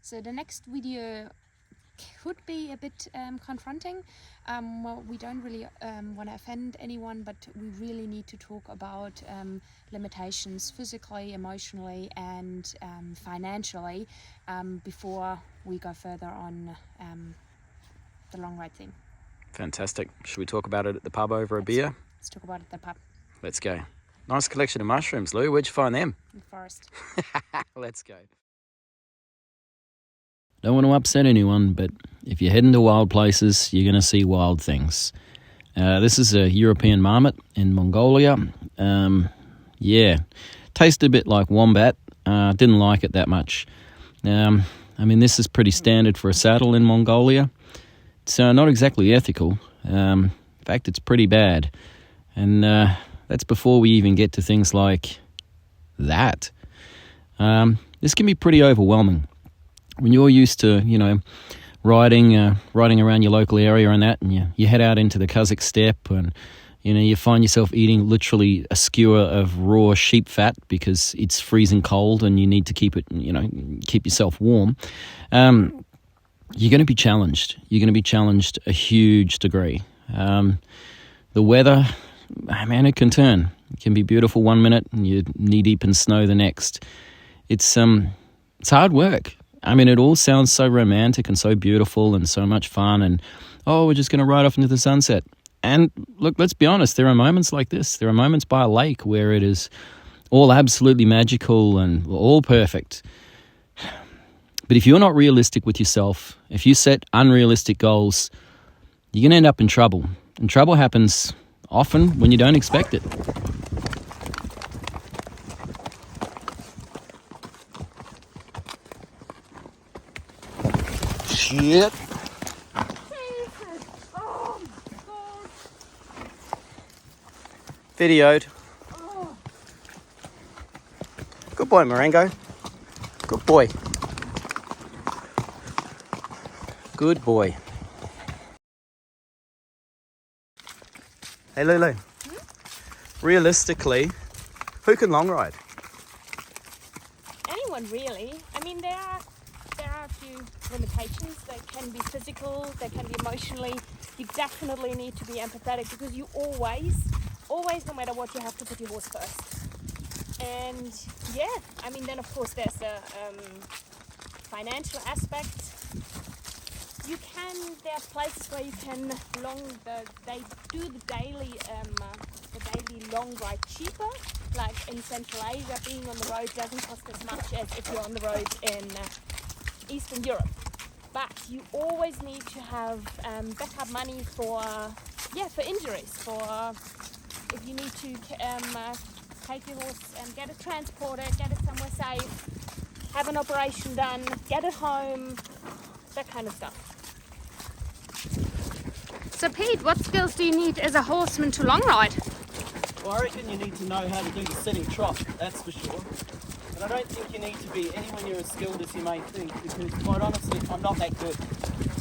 So the next video could be a bit confronting. Well, we don't really want to offend anyone, but we really need to talk about limitations physically, emotionally and financially before we go further on the long ride thing. Fantastic. Should we talk about it at the pub over a beer? Let's talk about it at the pub. Let's go. Nice collection of mushrooms, Lou. Where'd you find them? In the forest. Let's go. Don't want to upset anyone, but if you head into wild places, you're going to see wild things. This is a European marmot in Mongolia. Tasted a bit like wombat. Didn't like it that much. This is pretty standard for a saddle in Mongolia. It's not exactly ethical. In fact, it's pretty bad. And that's before we even get to things like that. This can be pretty overwhelming. When you're used to, riding around your local area and that, and you head out into the Kazakh steppe and, you find yourself eating literally a skewer of raw sheep fat because it's freezing cold and you need to keep it, keep yourself warm. You're going to be challenged. You're going to be challenged a huge degree. The weather, it can turn. It can be beautiful one minute and you're knee-deep in snow the next. It's hard work. It all sounds so romantic and so beautiful and so much fun and, we're just going to ride off into the sunset. And look, let's be honest, there are moments like this. There are moments by a lake where it is all absolutely magical and all perfect. But if you're not realistic with yourself, if you set unrealistic goals, you're going to end up in trouble. And trouble happens often when you don't expect it. Shit. Oh my God. Videoed. Oh. Good boy, Marengo. Good boy. Good boy. Hey, Lulu. Realistically, who can long ride? Anyone really. There are a few limitations. They can be physical, they can be emotionally. You definitely need to be empathetic because you always, no matter what, you have to put your horse first. And then of course there's a financial aspect. There are places where you can they do the daily long ride cheaper. Like in Central Asia, being on the road doesn't cost as much as if you're on the road in Eastern Europe. But you always need to have backup money for injuries, for if you need to take your horse and get it transported, get it somewhere safe, have an operation done, get it home, that kind of stuff. So Pete, what skills do you need as a horseman to long ride? Well, I reckon you need to know how to do the sitting trot, that's for sure. But I don't think you need to be anywhere near as skilled as you may think, because quite honestly, I'm not that good.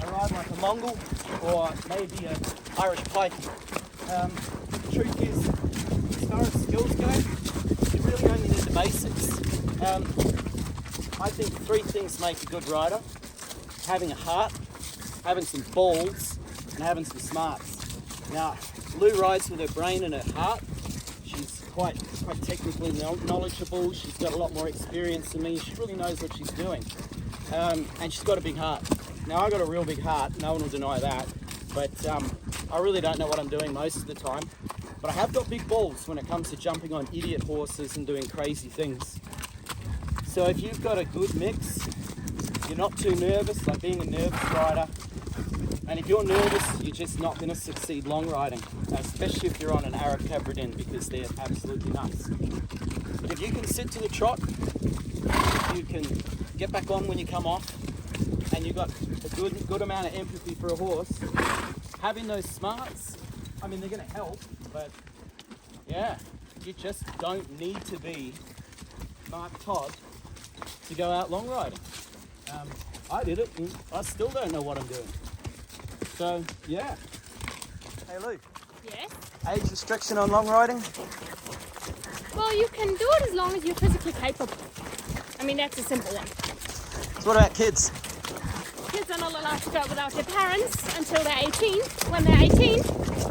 I ride like a Mongol or maybe an Irish pike. The truth is, as far as skills go, you really only need the basics. I think three things make a good rider: having a heart, having some balls, and having some smarts. Now, Lou rides with her brain and her heart. She's quite technically knowledgeable. She's got a lot more experience than me. She really knows what she's doing. And she's got a big heart. Now, I got a real big heart. No one will deny that. But I really don't know what I'm doing most of the time. But I have got big balls when it comes to jumping on idiot horses and doing crazy things. So if you've got a good mix, you're not too nervous, like being a nervous rider. And if you're nervous, you're just not going to succeed long riding, especially if you're on an Arab Cabradin, because they're absolutely nuts. But if you can sit to the trot, you can get back on when you come off, and you've got a good amount of empathy for a horse, having those smarts, they're going to help, but yeah, you just don't need to be Mark Todd to go out long riding. I did it, and I still don't know what I'm doing. So, yeah. Hey, Lou. Yes? Age restriction on long riding? Well, you can do it as long as you're physically capable. That's a simple one. So what about kids? Kids are not allowed to go without their parents until they're 18. When they're 18,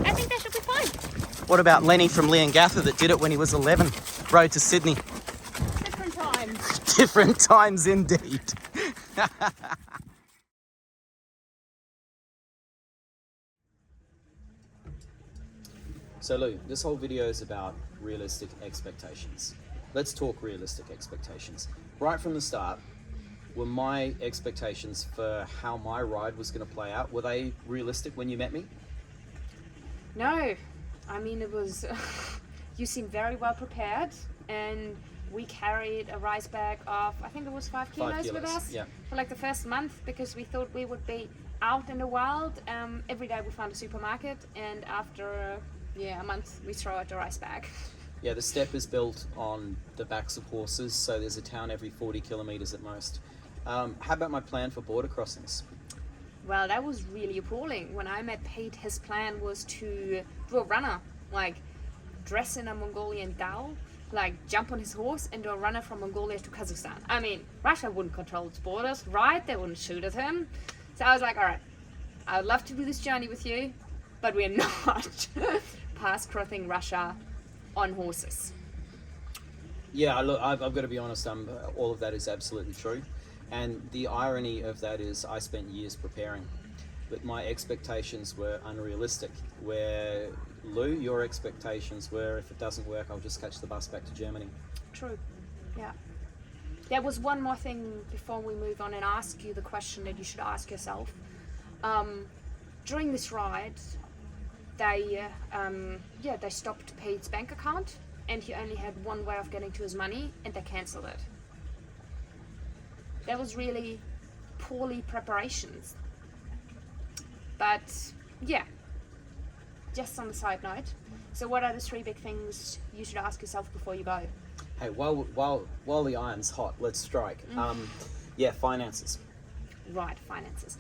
I think they should be fine. What about Lenny from Leongatha that did it when he was 11? Rode to Sydney. Different times. Different times indeed. So Lou, this whole video is about realistic expectations. Let's talk realistic expectations. Right from the start, were my expectations for how my ride was going to play out, were they realistic when you met me? No, I mean it was. You seemed very well prepared, and we carried a rice bag of, I think it was 5 kilos with us for like the first month, because we thought we would be out in the wild. Every day we found a supermarket, and after a month we throw out the rice bag. Yeah, the steppe is built on the backs of horses, so there's a town every 40 kilometers at most. How about my plan for border crossings? Well, that was really appalling. When I met Pete, his plan was to do a runner, like dress in a Mongolian dhow, like jump on his horse and do a runner from Mongolia to Kazakhstan. I mean, Russia wouldn't control its borders, right? They wouldn't shoot at him. So I was like, all right, I would love to do this journey with you, but we're not pass-crossing Russia on horses. Yeah, look, I've got to be honest, all of that is absolutely true. And the irony of that is I spent years preparing, but my expectations were unrealistic. Where, Lou, your expectations were, if it doesn't work, I'll just catch the bus back to Germany. True, yeah. There was one more thing before we move on and ask you the question that you should ask yourself. During this ride, they stopped Pete's bank account, and he only had one way of getting to his money, and they cancelled it. That was really poorly preparations. But yeah, just on the side note. So what are the 3 big things you should ask yourself before you go? Hey, while the iron's hot, let's strike. Finances. Right, finances.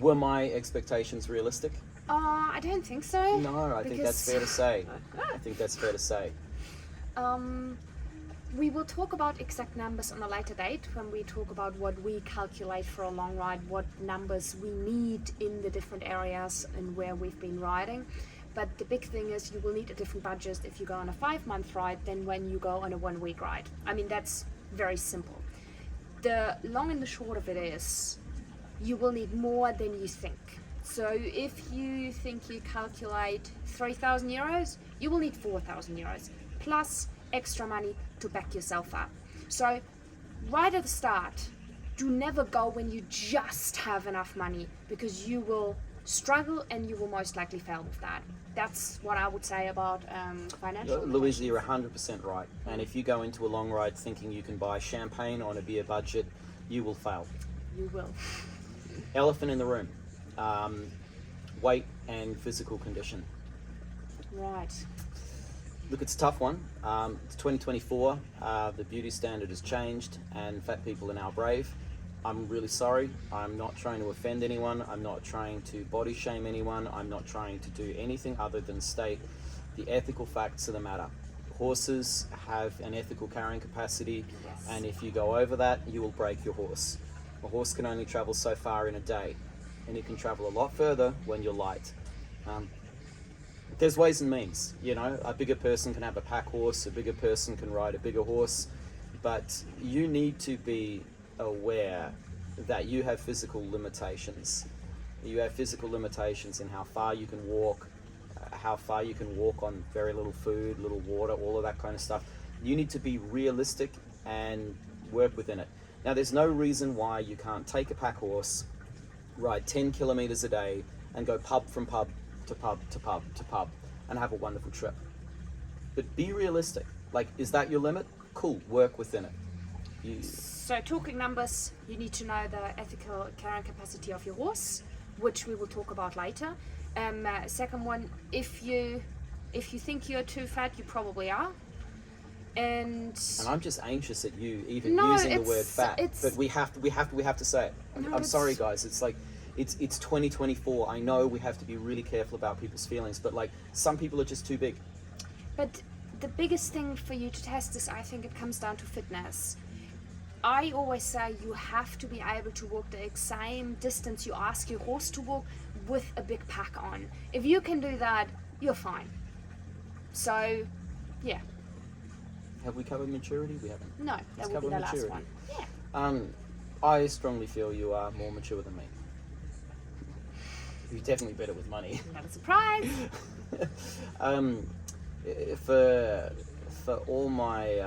Were my expectations realistic? I don't think so. No, I think that's fair to say. We will talk about exact numbers on a later date when we talk about what we calculate for a long ride, what numbers we need in the different areas and where we've been riding. But the big thing is you will need a different budget if you go on a 5-month ride than when you go on a 1-week ride. I mean, that's very simple. The long and the short of it is you will need more than you think. So if you think you calculate 3,000 euros, you will need 4,000 euros plus extra money to back yourself up. So right at the start, do never go when you just have enough money, because you will struggle and you will most likely fail with that. That's what I would say about financial. Louisa, you're 100% right. And if you go into a long ride thinking you can buy champagne on a beer budget, you will fail. You will. Elephant in the room. Weight and physical condition. Right. Look, it's a tough one. It's 2024. The beauty standard has changed, and fat people are now brave. I'm really sorry. I'm not trying to offend anyone. I'm not trying to body shame anyone. I'm not trying to do anything other than state the ethical facts of the matter. Horses have an ethical carrying capacity, and if you go over that, you will break your horse. A horse can only travel so far in a day, and it can travel a lot further when you're light. There's ways and means, you know. A bigger person can have a pack horse, a bigger person can ride a bigger horse, but you need to be aware that you have physical limitations. You have physical limitations in how far you can walk, on very little food, little water, all of that kind of stuff. You need to be realistic and work within it. Now, there's no reason why you can't take a pack horse, ride 10 kilometers a day, and go pub from pub to pub to pub to pub and have a wonderful trip. But be realistic. Like, is that your limit? Cool, work within it. So talking numbers, you need to know the ethical carrying capacity of your horse, which we will talk about later. Second one, if you think you're too fat, you probably are. And I'm just anxious at you even using the word fat, but we have to say it. I'm sorry, guys. It's like it's 2024. I know we have to be really careful about people's feelings, but like some people are just too big. But the biggest thing for you to test is, I think it comes down to fitness. I always say you have to be able to walk the same distance you ask your horse to walk with a big pack on. If you can do that, you're fine. So, yeah. Have we covered maturity? We haven't. No, Let's that will be cover the last maturity. one. Yeah. I strongly feel you are more mature than me. You're definitely better with money. Not a surprise. For all my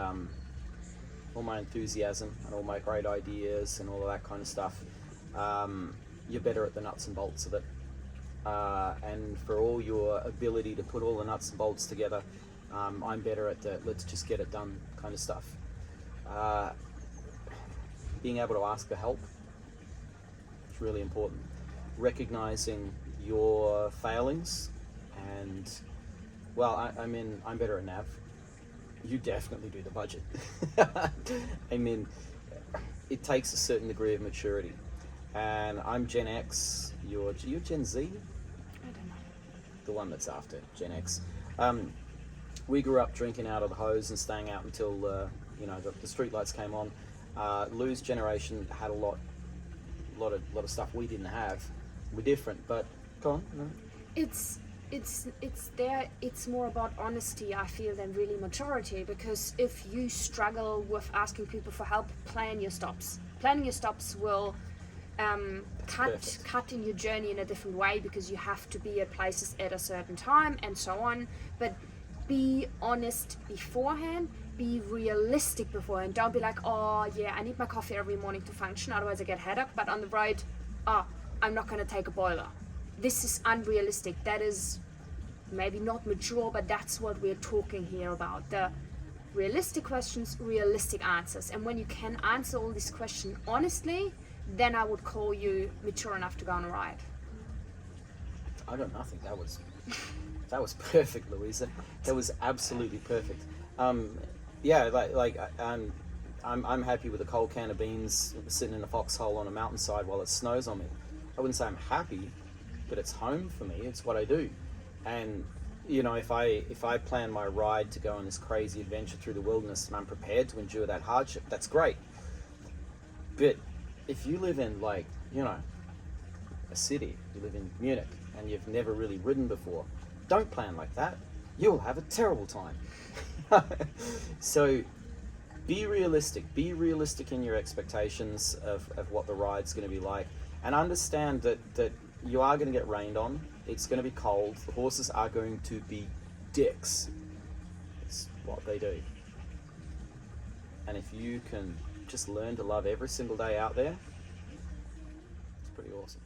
enthusiasm and all my great ideas and all of that kind of stuff, you're better at the nuts and bolts of it. And for all your ability to put all the nuts and bolts together, I'm better at the let's just get it done kind of stuff. Being able to ask for help is really important. Recognizing your failings and, well, I mean, I'm better at nav. You definitely do the budget. I mean, it takes a certain degree of maturity. And I'm Gen X, you're Gen Z? I don't know. The one that's after Gen X. We grew up drinking out of the hose and staying out until the street lights came on. Lou's generation had a lot of stuff we didn't have. We're different, but go on. No. It's more about honesty, I feel, than really maturity, because if you struggle with asking people for help, plan your stops. Planning your stops will cut in your journey in a different way, because you have to be at places at a certain time and so on. But be honest beforehand, be realistic beforehand. Don't be like, oh yeah, I need my coffee every morning to function, otherwise I get headache, but on the road, I'm not going to take a boiler. This is unrealistic. That is maybe not mature, but that's what we're talking here about. The realistic questions, realistic answers. And when you can answer all these questions honestly, then I would call you mature enough to go on a ride. I got nothing. That was perfect, Louisa. That was absolutely perfect. I'm happy with a cold can of beans sitting in a foxhole on a mountainside while it snows on me. I wouldn't say I'm happy, but it's home for me. It's what I do. And if I plan my ride to go on this crazy adventure through the wilderness and I'm prepared to endure that hardship, that's great. But if you live in a city, you live in Munich and you've never really ridden before, don't plan like that. You'll have a terrible time. So be realistic. Be realistic in your expectations of what the ride's going to be like, and understand that you are going to get rained on. It's going to be cold. The horses are going to be dicks. It's what they do. And if you can just learn to love every single day out there, it's pretty awesome.